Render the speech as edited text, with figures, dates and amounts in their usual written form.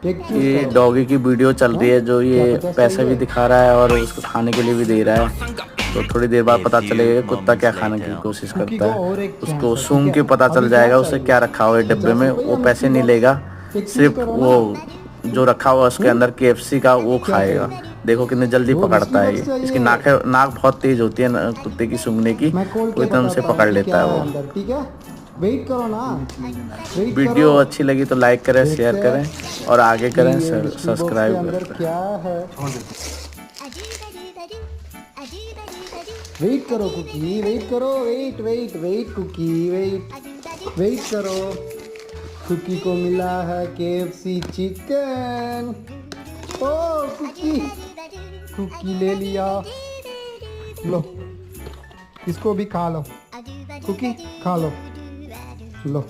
ये डॉगी की वीडियो चल रही है जो ये पैसे भी दिखा रहा है और उसको खाने के लिए भी दे रहा है। तो थोड़ी देर बाद पता चलेगा कुत्ता क्या खाने की कोशिश करता है। उसको सूंघ के पता चल जाएगा उसे क्या रखा हुआ है डिब्बे में। वो पैसे नहीं लेगा, सिर्फ वो जो रखा हुआ है उसके अंदर KFC का वो खाएगा। देखो कितनी जल्दी पकड़ता है ये। इसकी नाक बहुत तेज होती है कुत्ते की सूंघने की, तो एकदम से पकड़ लेता है वो। ठीक है, वेट करो ना, वेट वीडियो करो। अच्छी लगी तो लाइक करें, शेयर करें और आगे करें, ये मिस्ट्री बॉक्स के सब्सक्राइब अंदर करें। क्या है? वेट करो कुकी, वेट करो, wait wait wait Cookie, wait wait करो। कुकी को मिला है KFC chicken. Oh Cookie, Cookie ले लिया, लो इसको भी खा लो, कुकी खा लो, लो।